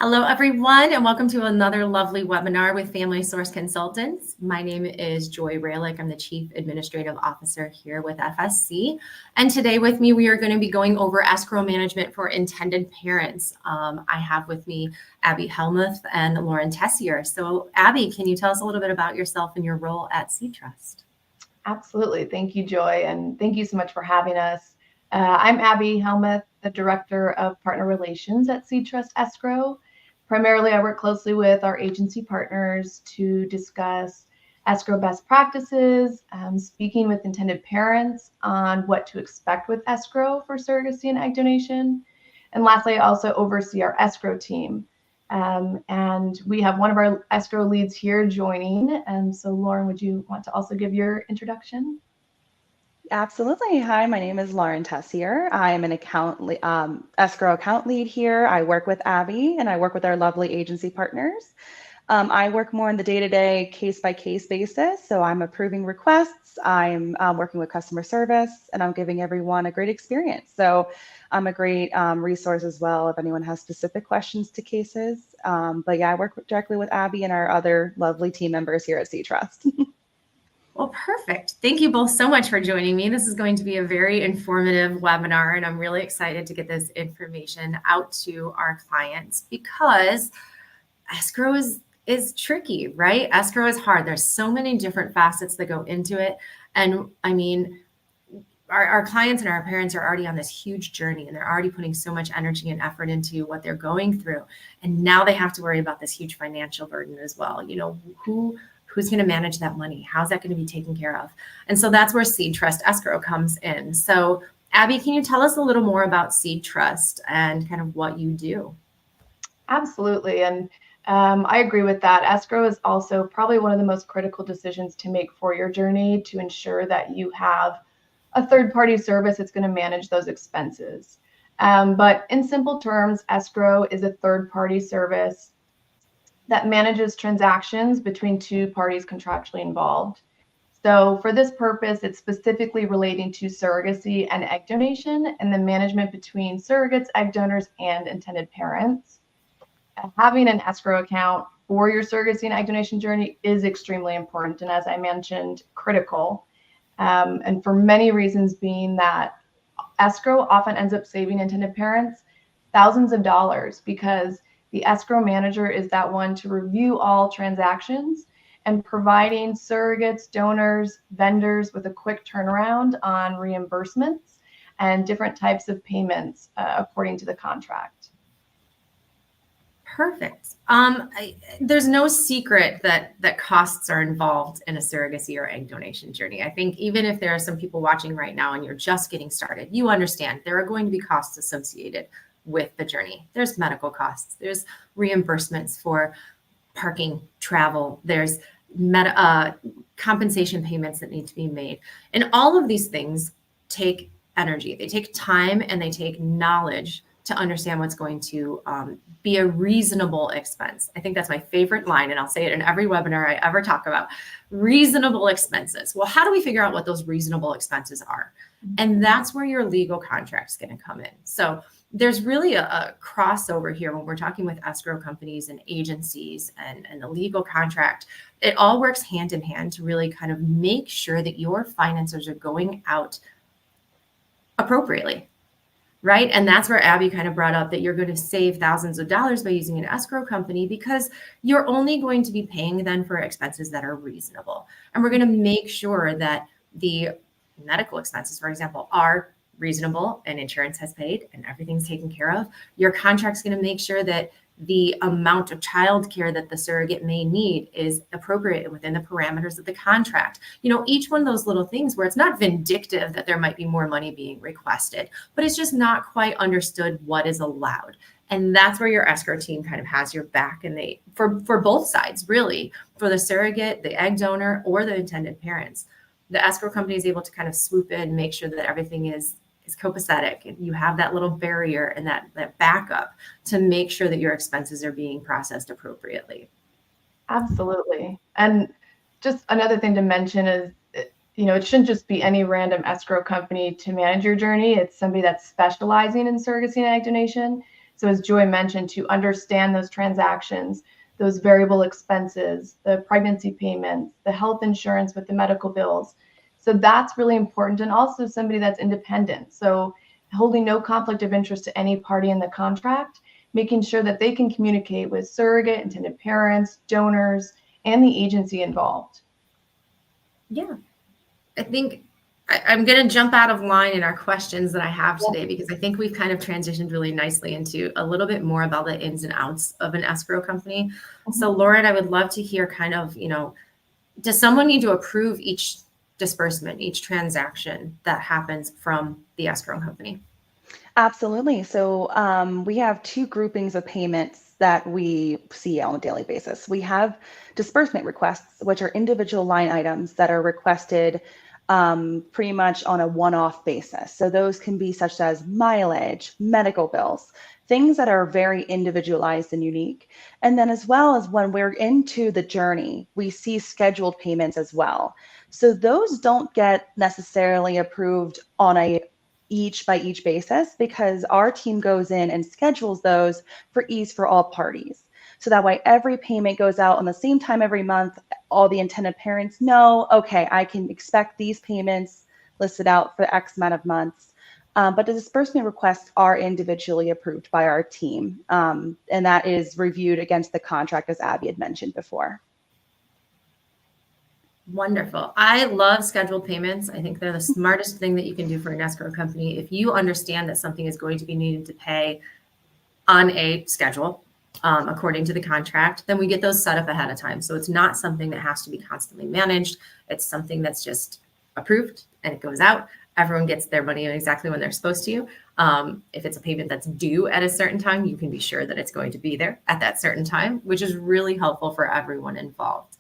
Hello, everyone, and welcome to another lovely webinar with Family Source Consultants. My name is Joy Rejholec. I'm the Chief Administrative Officer here with FSC. And today with me, we are going to be going over escrow management for intended parents. I have with me Abby Helmuth and Lauren Tessier. So Abby, can you tell us a little bit about yourself and your role at SeedTrust? Absolutely. Thank you, Joy. And thank you so much for having us. I'm Abby Helmuth, the Director of Partner Relations at SeedTrust Escrow. Primarily, I work closely with our agency partners to discuss escrow best practices, speaking with intended parents on what to expect with escrow for surrogacy and egg donation. And lastly, I also oversee our escrow team. And we have one of our escrow leads here joining. And so, Lauren, would you want to also give your introduction? Absolutely. Hi, my name is Lauren Tessier. I am an escrow account lead here. I work with Abby and I work with our lovely agency partners. I work more on the day-to-day case-by-case basis. So I'm approving requests, I'm working with customer service, and I'm giving everyone a great experience. So I'm a great resource as well if anyone has specific questions to cases. But yeah, I work directly with Abby and our other lovely team members here at SeedTrust. Well, perfect. Thank you both so much for joining me. This is going to be a very informative webinar, and I'm really excited to get this information out to our clients because escrow is tricky, right? Escrow is hard. There's so many different facets that go into it. And I mean, our clients and our parents are already on this huge journey, and they're already putting so much energy and effort into what they're going through. And now they have to worry about this huge financial burden as well. You know, who's going to manage that money? How's that going to be taken care of? And so that's where SeedTrust Escrow comes in. So Abby, can you tell us a little more about SeedTrust and kind of what you do? Absolutely. And I agree with that. Escrow is also probably one of the most critical decisions to make for your journey to ensure that you have a third-party service that's going to manage those expenses. But in simple terms, escrow is a third-party service that manages transactions between two parties contractually involved. So for this purpose, it's specifically relating to surrogacy and egg donation and the management between surrogates, egg donors, and intended parents. Having an escrow account for your surrogacy and egg donation journey is extremely important, and as I mentioned, critical. And for many reasons, being that escrow often ends up saving intended parents thousands of dollars because the escrow manager is that one to review all transactions and providing surrogates, donors, vendors with a quick turnaround on reimbursements and different types of payments according to the contract. Perfect. There's no secret that costs are involved in a surrogacy or egg donation journey. I think even if there are some people watching right now and you're just getting started, you understand there are going to be costs associated with the journey. There's medical costs, there's reimbursements for parking, travel, there's compensation payments that need to be made. And all of these things take energy, they take time, and they take knowledge to understand what's going to be a reasonable expense. I think that's my favorite line, and I'll say it in every webinar I ever talk about. Reasonable expenses. Well, how do we figure out what those reasonable expenses are? And that's where your legal contract's going to come in. So there's really a crossover here when we're talking with escrow companies and agencies and the legal contract. It all works hand in hand to really kind of make sure that your finances are going out appropriately. Right. And that's where Abby kind of brought up that you're going to save thousands of dollars by using an escrow company because you're only going to be paying then for expenses that are reasonable. And we're going to make sure that the medical expenses, for example, are reasonable and insurance has paid and everything's taken care of. Your contract's going to make sure that the amount of childcare that the surrogate may need is appropriate within the parameters of the contract. You know, each one of those little things where it's not vindictive that there might be more money being requested, but it's just not quite understood what is allowed. And that's where your escrow team kind of has your back, and they, for both sides, really, for the surrogate, the egg donor, or the intended parents. The escrow company is able to kind of swoop in and make sure that everything is copacetic, and you have that little barrier and that backup to make sure that your expenses are being processed appropriately. Absolutely. And just another thing to mention is, you know, it shouldn't just be any random escrow company to manage your journey. It's somebody that's specializing in surrogacy and egg donation. So as Joy mentioned, to understand those transactions, those variable expenses, the pregnancy payments, the health insurance with the medical bills. So that's really important. And also somebody that's independent. So holding no conflict of interest to any party in the contract, making sure that they can communicate with surrogate, intended parents, donors, and the agency involved. Yeah. I think I'm going to jump out of line in our questions that I have today, because I think we've kind of transitioned really nicely into a little bit more about the ins and outs of an escrow company. So Lauren, I would love to hear kind of, does someone need to approve each disbursement, each transaction that happens from the escrow company? Absolutely. So we have two groupings of payments that we see on a daily basis. We have disbursement requests, which are individual line items that are requested pretty much on a one-off basis. So those can be such as mileage, medical bills, things that are very individualized and unique. And then as well as when we're into the journey, we see scheduled payments as well. So those don't get necessarily approved on a each by each basis, because our team goes in and schedules those for ease for all parties. So that way every payment goes out on the same time every month. All the intended parents know, okay, I can expect these payments listed out for X amount of months. But the disbursement requests are individually approved by our team. And that is reviewed against the contract, as Abby had mentioned before. Wonderful. I love scheduled payments. I think they're the smartest thing that you can do for an escrow company. If you understand that something is going to be needed to pay on a schedule, according to the contract, then we get those set up ahead of time. So it's not something that has to be constantly managed. It's something that's just approved and it goes out. Everyone gets their money exactly when they're supposed to. If it's a payment that's due at a certain time, you can be sure that it's going to be there at that certain time, which is really helpful for everyone involved.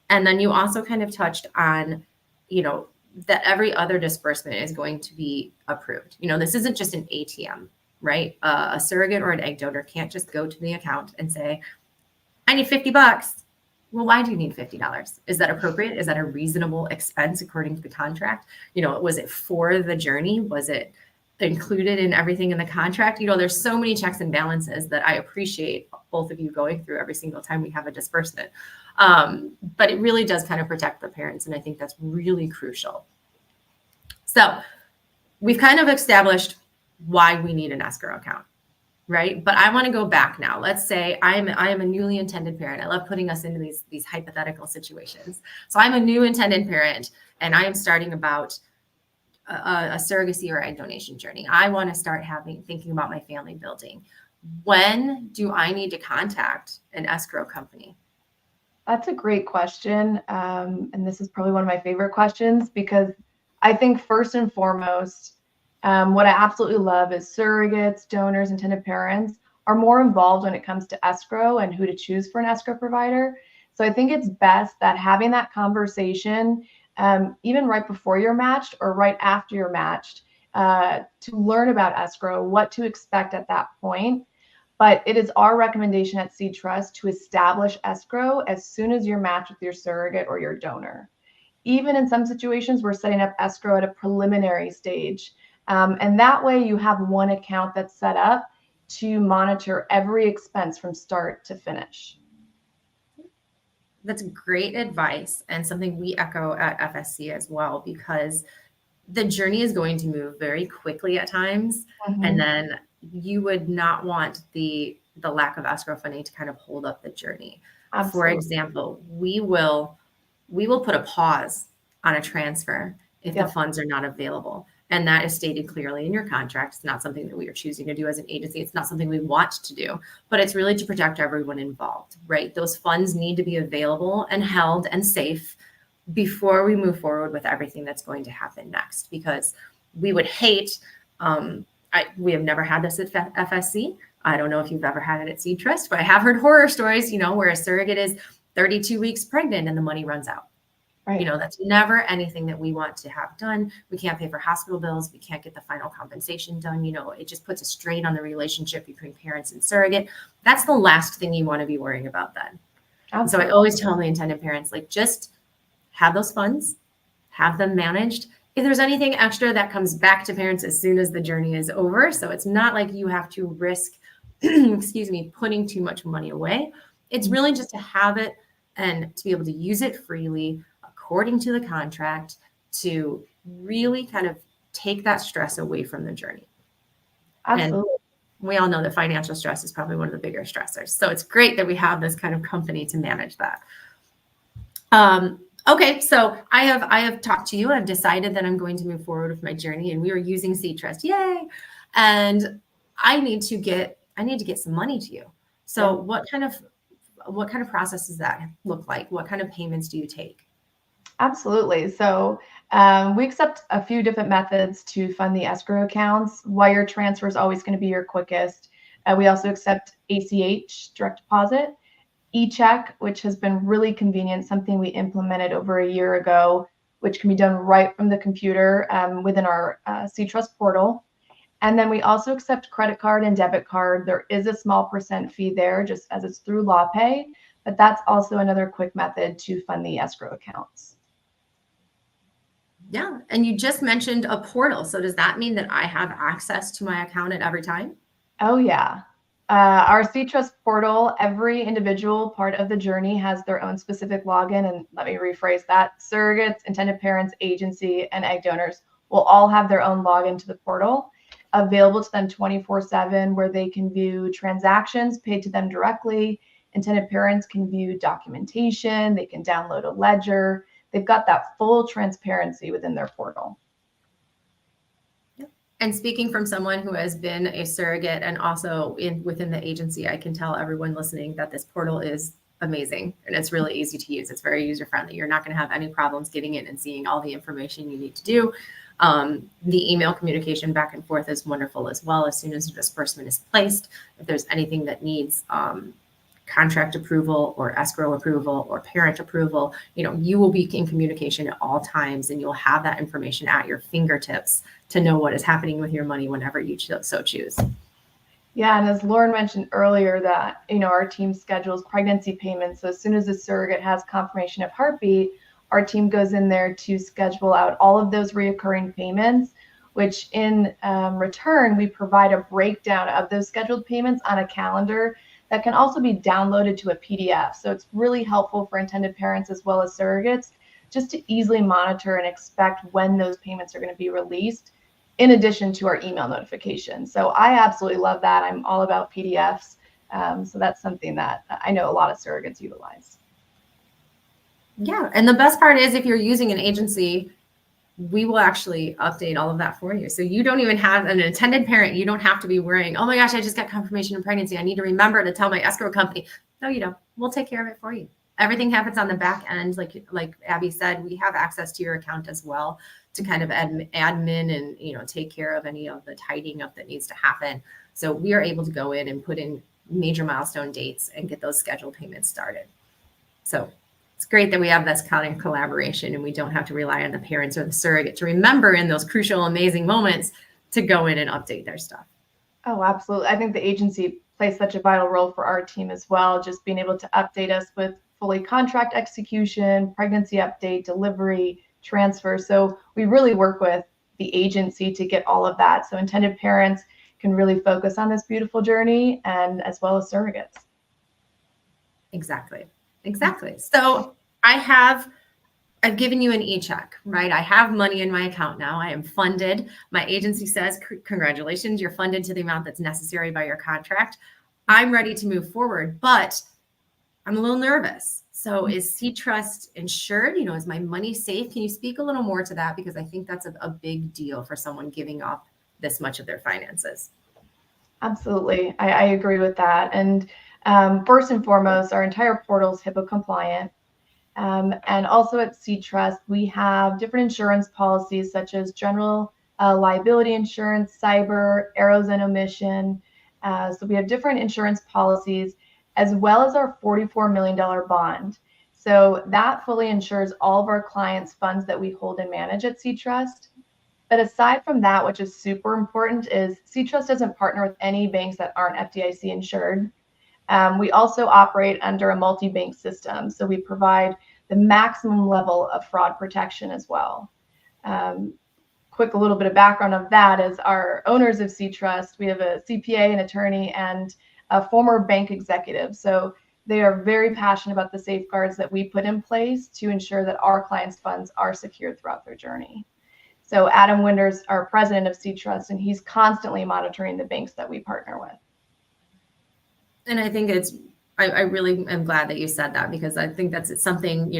And then you also kind of touched on, that every other disbursement is going to be approved. This isn't just an ATM, right? A surrogate or an egg donor can't just go to the account and say, I need $50. Well, why do you need $50? Is that appropriate? Is that a reasonable expense according to the contract? Was it for the journey? Was it included in everything in the contract? There's so many checks and balances that I appreciate both of you going through every single time we have a disbursement. But it really does kind of protect the parents. And I think that's really crucial. So we've kind of established why we need an escrow account, right? But I want to go back now. Let's say I am a newly intended parent. I love putting us into these hypothetical situations. So I'm a new intended parent and I am starting about a surrogacy or egg donation journey. I want to start thinking about my family building. When do I need to contact an escrow company? That's a great question. And this is probably one of my favorite questions, because I think first and foremost, what I absolutely love is surrogates, donors, intended parents are more involved when it comes to escrow and who to choose for an escrow provider. So I think it's best that having that conversation, even right before you're matched or right after you're matched, to learn about escrow, what to expect at that point. But it is our recommendation at SeedTrust to establish escrow as soon as you're matched with your surrogate or your donor. Even in some situations, we're setting up escrow at a preliminary stage. And that way you have one account that's set up to monitor every expense from start to finish. That's great advice and something we echo at FSC as well, because the journey is going to move very quickly at times. Mm-hmm. And then you would not want the lack of escrow funding to kind of hold up the journey. Absolutely. For example, we will put a pause on a transfer if the funds are not available. And that is stated clearly in your contract. It's not something that we are choosing to do as an agency. It's not something we want to do, but it's really to protect everyone involved, right? Those funds need to be available and held and safe before we move forward with everything that's going to happen next, because we would hate, we have never had this at FSC. I don't know if you've ever had it at SeedTrust, but I have heard horror stories, where a surrogate is 32 weeks pregnant and the money runs out. Right. That's never anything that we want to have done. We can't pay for hospital bills. We can't get the final compensation done. It just puts a strain on the relationship between parents and surrogate. That's the last thing you want to be worrying about then. Absolutely. So I always tell the intended parents, just have those funds, have them managed. If there's anything extra, that comes back to parents as soon as the journey is over. So it's not like you have to risk excuse me, putting too much money away. It's really just to have it and to be able to use it freely according to the contract to really kind of take that stress away from the journey. Absolutely. And we all know that financial stress is probably one of the bigger stressors. So it's great that we have this kind of company to manage that. Okay, so I have talked to you. I've decided that I'm going to move forward with my journey, and we are using SeedTrust. Yay! And I need to get some money to you. So what kind of process does that look like? What kind of payments do you take? Absolutely. So we accept a few different methods to fund the escrow accounts. Wire transfer is always going to be your quickest. We also accept ACH, direct deposit, e-check, which has been really convenient, something we implemented over a year ago, which can be done right from the computer within our SeedTrust portal. And then we also accept credit card and debit card. There is a small % fee there, just as it's through LawPay, but that's also another quick method to fund the escrow accounts. Yeah, and you just mentioned a portal. So does that mean that I have access to my account at every time? Oh, yeah. Our SeedTrust portal, every individual part of the journey has their own specific login. And let me rephrase that. Surrogates, intended parents, agency, and egg donors will all have their own login to the portal, available to them 24/7, where they can view transactions paid to them directly. Intended parents can view documentation. They can download a ledger. They've got that full transparency within their portal. And speaking from someone who has been a surrogate and also within the agency, I can tell everyone listening that this portal is amazing and it's really easy to use. It's very user-friendly. You're not going to have any problems getting in and seeing all the information you need to do. The email communication back and forth is wonderful as well. As soon as a disbursement is placed, if there's anything that needs contract approval or escrow approval or parent approval, you will be in communication at all times, and you'll have that information at your fingertips to know what is happening with your money whenever you so choose. Yeah, and as Lauren mentioned earlier, that our team schedules pregnancy payments. So as soon as the surrogate has confirmation of heartbeat, our team goes in there to schedule out all of those reoccurring payments, which in return, we provide a breakdown of those scheduled payments on a calendar that can also be downloaded to a PDF. So it's really helpful for intended parents as well as surrogates just to easily monitor and expect when those payments are going to be released, in addition to our email notifications. So I absolutely love that. I'm all about PDFs. So that's something that I know a lot of surrogates utilize. Yeah, and the best part is if you're using an agency, we will actually update all of that for you. So you don't even have an intended parent. You don't have to be worrying, oh my gosh, I just got confirmation of pregnancy. I need to remember to tell my escrow company. No, you don't. We'll take care of it for you. Everything happens on the back end. Like Abby said, we have access to your account as well to kind of admin and take care of any of the tidying up that needs to happen. So we are able to go in and put in major milestone dates and get those scheduled payments started. So it's great that we have this kind of collaboration and we don't have to rely on the parents or the surrogate to remember in those crucial, amazing moments to go in and update their stuff. Oh, absolutely. I think the agency plays such a vital role for our team as well, just being able to update us with fully contract execution, pregnancy update, delivery, transfer. So we really work with the agency to get all of that. So intended parents can really focus on this beautiful journey, and as well as surrogates. Exactly. So I've given you an e-check, right? I have money in my account now. I am funded. My agency says, congratulations, you're funded to the amount that's necessary by your contract. I'm ready to move forward, but I'm a little nervous. So is SeedTrust insured? Is my money safe? Can you speak a little more to that? Because I think that's a big deal for someone giving up this much of their finances. Absolutely. I agree with that. And first and foremost, our entire portal is HIPAA compliant. And also at SeedTrust, we have different insurance policies such as general liability insurance, cyber, errors and omission. So we have different insurance policies, as well as our $44 million bond. So that fully insures all of our clients' funds that we hold and manage at SeedTrust. But aside from that, which is super important, is SeedTrust doesn't partner with any banks that aren't FDIC insured. We also operate under a multi-bank system, so we provide the maximum level of fraud protection as well. Quick, a little bit of background of that is our owners of SeedTrust. We have a CPA, an attorney, and a former bank executive. So they are very passionate about the safeguards that we put in place to ensure that our clients' funds are secured throughout their journey. So Adam Winder's our president of SeedTrust, and he's constantly monitoring the banks that we partner with. And I think I really am glad that you said that, because I think that's something,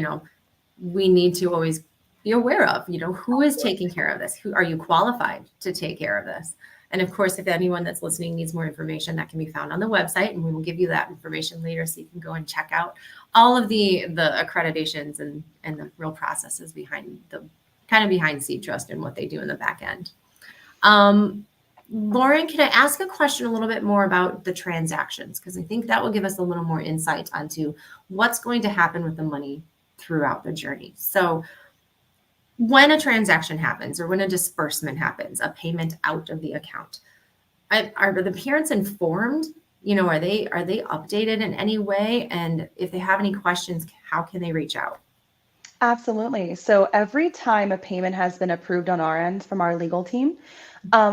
we need to always be aware of, who is taking care of this? Who are you qualified to take care of this? And of course, if anyone that's listening needs more information, that can be found on the website, and we will give you that information later so you can go and check out all of the accreditations and the real processes behind SeedTrust and what they do in the back end. Lauren, can I ask a question a little bit more about the transactions? Because I think that will give us a little more insight onto what's going to happen with the money throughout the journey. So when a transaction happens, or when a disbursement happens, a payment out of the account, are the parents informed? Are they updated in any way? And if they have any questions, how can they reach out? Absolutely. So every time a payment has been approved on our end from our legal team,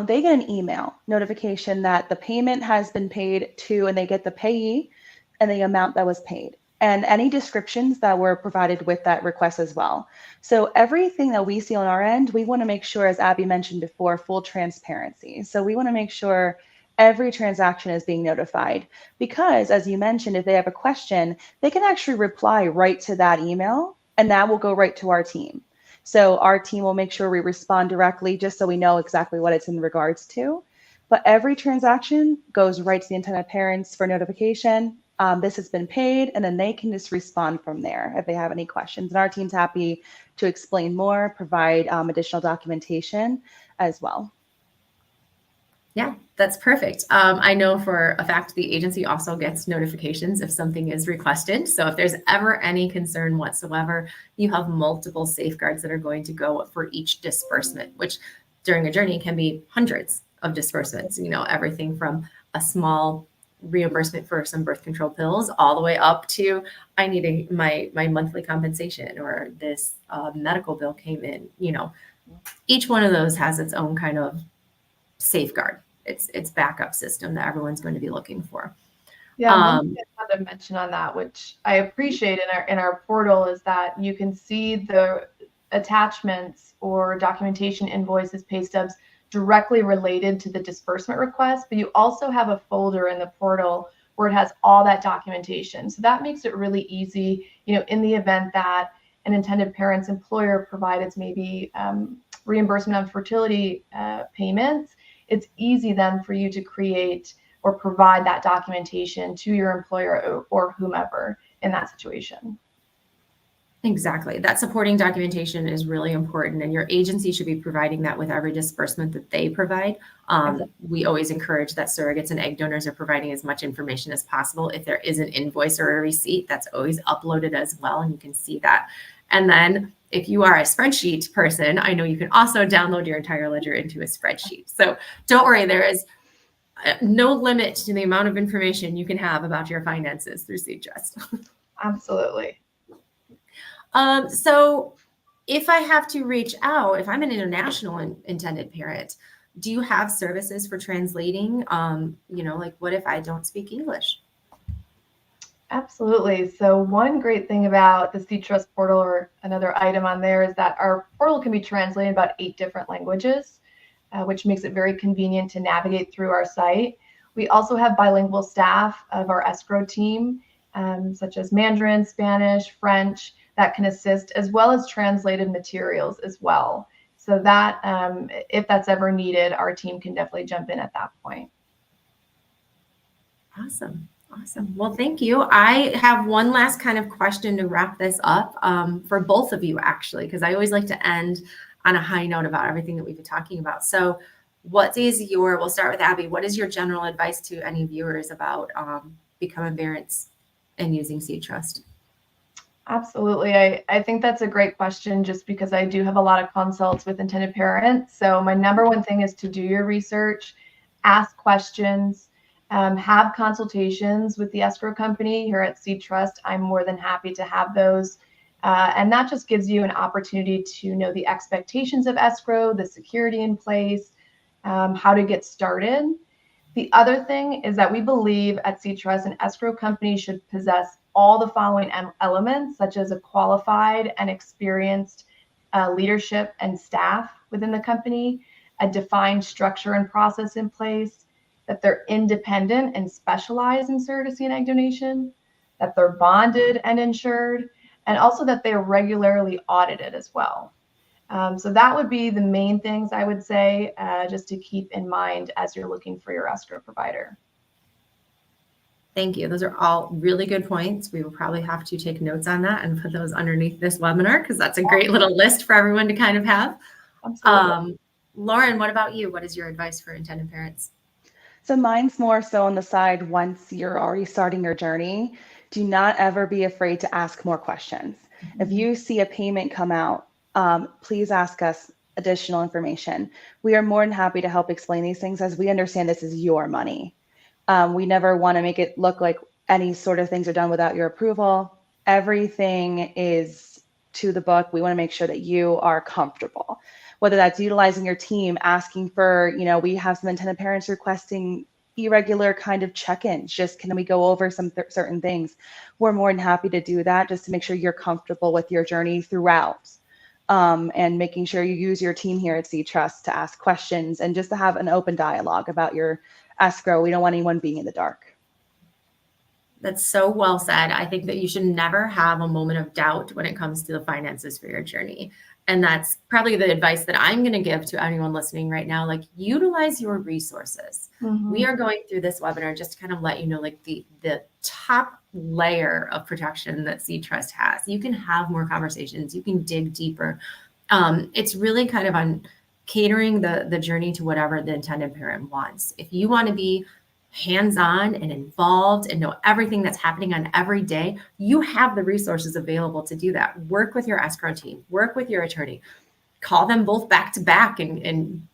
they get an email notification that the payment has been paid to, and they get the payee and the amount that was paid, and any descriptions that were provided with that request as well. So everything that we see on our end, we want to make sure, as Abby mentioned before, full transparency. So we want to make sure every transaction is being notified, because as you mentioned, if they have a question, they can actually reply right to that email, and that will go right to our team. So our team will make sure we respond directly, just so we know exactly what it's in regards to. But every transaction goes right to the intended parents for notification. This has been paid, and then they can just respond from there if they have any questions. And our team's happy to explain more, provide additional documentation as well. Yeah, that's perfect. I know for a fact the agency also gets notifications if something is requested. So if there's ever any concern whatsoever, you have multiple safeguards that are going to go for each disbursement, which during a journey can be hundreds of disbursements, everything from a small reimbursement for some birth control pills all the way up to I need my monthly compensation, or this medical bill came in. Each one of those has its own kind of safeguard. It's backup system that everyone's going to be looking for. Yeah, one thing I want to mention on that, which I appreciate in our portal, is that you can see the attachments or documentation, invoices, pay stubs directly related to the disbursement request, but you also have a folder in the portal where it has all that documentation. So that makes it really easy, in the event that an intended parent's employer provided maybe reimbursement on fertility payments. It's easy then for you to create or provide that documentation to your employer or whomever in that situation. Exactly. That supporting documentation is really important, and your agency should be providing that with every disbursement that they provide. We always encourage that surrogates and egg donors are providing as much information as possible. If there is an invoice or a receipt, that's always uploaded as well, and you can see that. And then if you are a spreadsheet person, I know you can also download your entire ledger into a spreadsheet. So don't worry, there is no limit to the amount of information you can have about your finances through SeedTrust. Absolutely. So if I have to reach out, if I'm an international intended parent, do you have services for translating? Like what if I don't speak English? Absolutely. So one great thing about the SeedTrust portal, or another item on there, is that our portal can be translated in about 8 different languages, which makes it very convenient to navigate through our site. We also have bilingual staff of our escrow team, such as Mandarin, Spanish, French, that can assist, as well as translated materials as well. So that if that's ever needed, our team can definitely jump in at that point. Awesome. Well, thank you. I have one last kind of question to wrap this up for both of you, actually, because I always like to end on a high note about everything that we've been talking about. So we'll start with Abby. What is your general advice to any viewers about becoming parents and using SeedTrust? Absolutely. I think that's a great question, just because I do have a lot of consults with intended parents. So my number one thing is to do your research, ask questions, have consultations with the escrow company here at SeedTrust. I'm more than happy to have those. And that just gives you an opportunity to know the expectations of escrow, the security in place, how to get started. The other thing is that we believe at SeedTrust an escrow company should possess all the following elements, such as a qualified and experienced leadership and staff within the company, a defined structure and process in place, that they're independent and specialized in surrogacy and egg donation, that they're bonded and insured, and also that they're regularly audited as well. So that would be the main things I would say, just to keep in mind as you're looking for your escrow provider. Thank you. Those are all really good points. We will probably have to take notes on that and put those underneath this webinar, because that's a great little list for everyone to kind of have. Absolutely. Lauren, what about you? What is your advice for intended parents? So mine's more so on the side, once you're already starting your journey, do not ever be afraid to ask more questions. If you see a payment come out, please ask us additional information. We are more than happy to help explain these things, as we understand this is your money. We never want to make it look like any sort of things are done without your approval. Everything is to the book. We want to make sure that you are comfortable, whether that's utilizing your team, asking for, we have some intended parents requesting irregular kind of check-ins. Just can we go over some certain things? We're more than happy to do that, just to make sure you're comfortable with your journey throughout. And making sure you use your team here at SeedTrust to ask questions and just to have an open dialogue about your escrow. We don't want anyone being in the dark. That's so well said. I think that you should never have a moment of doubt when it comes to the finances for your journey. And that's probably the advice that I'm going to give to anyone listening right now. Like, utilize your resources. We are going through this webinar just to kind of let you know, like, the top layer of protection that SeedTrust has. You can have more conversations. You can dig deeper. It's really kind of on catering the journey to whatever the intended parent wants. If you want to be hands-on and involved and know everything that's happening on every day, you have the resources available to do that. Work with your escrow team, work with your attorney, call them both back to back and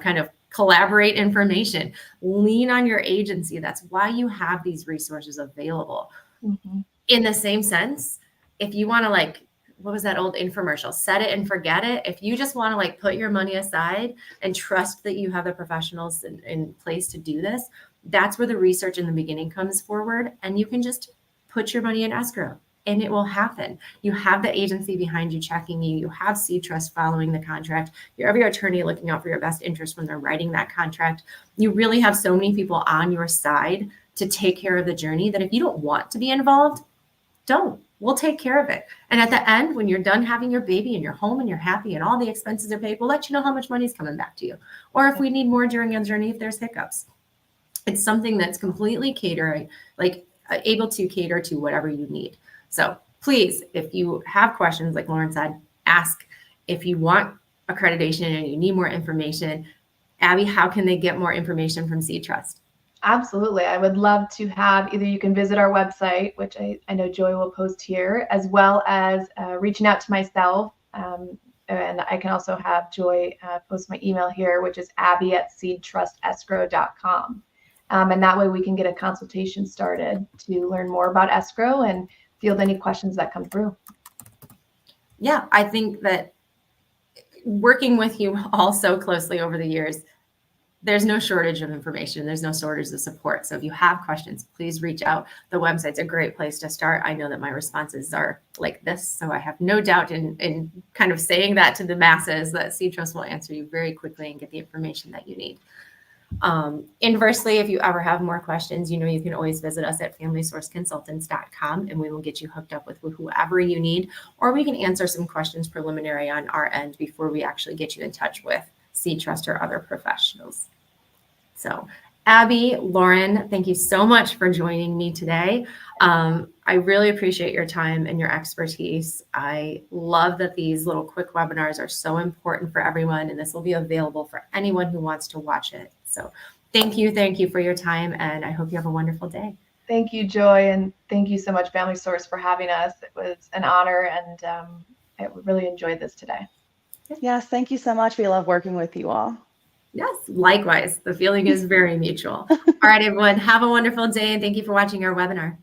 kind of collaborate information, lean on your agency. That's why you have these resources available. In the same sense, if you want to, what was that old infomercial? Set it and forget it. If you just want to put your money aside and trust that you have the professionals in place to do this, that's where the research in the beginning comes forward. And you can just put your money in escrow and it will happen. You have the agency behind you checking you. You have SeedTrust following the contract. You have your attorney looking out for your best interest when they're writing that contract. You really have so many people on your side to take care of the journey that if you don't want to be involved, don't. We'll take care of it. And at the end, when you're done having your baby and you're home and you're happy and all the expenses are paid, we'll let you know how much money is coming back to you. Or if we need more during your journey, if there's hiccups. It's something that's completely catering, able to cater to whatever you need. So please, if you have questions, like Lauren said, ask. If you want accreditation and you need more information, Abby, how can they get more information from SeedTrust? Absolutely. I would love to have, either you can visit our website, which I know Joy will post here, as well as reaching out to myself. And I can also have Joy post my email here, which is abby@seedtrustescrow.com. And that way we can get a consultation started to learn more about escrow and field any questions that come through. Yeah, I think that working with you all so closely over the years, there's no shortage of information. There's no shortage of support. So if you have questions, please reach out. The website's a great place to start. I know that my responses are like this, so I have no doubt in kind of saying that to the masses that SeedTrust will answer you very quickly and get the information that you need. Inversely, if you ever have more questions, you can always visit us at FamilySourceConsultants.com and we will get you hooked up with whoever you need, or we can answer some questions preliminary on our end before we actually get you in touch with SeedTrust or other professionals. So Abby, Lauren, thank you so much for joining me today. I really appreciate your time and your expertise. I love that these little quick webinars are so important for everyone, and this will be available for anyone who wants to watch it. So thank you for your time, and I hope you have a wonderful day. Thank you, Joy, and thank you so much, Family Source, for having us. It was an honor, and I really enjoyed this today. Yes, thank you so much. We love working with you all. Yes, likewise. The feeling is very mutual. All right, everyone, have a wonderful day, and thank you for watching our webinar.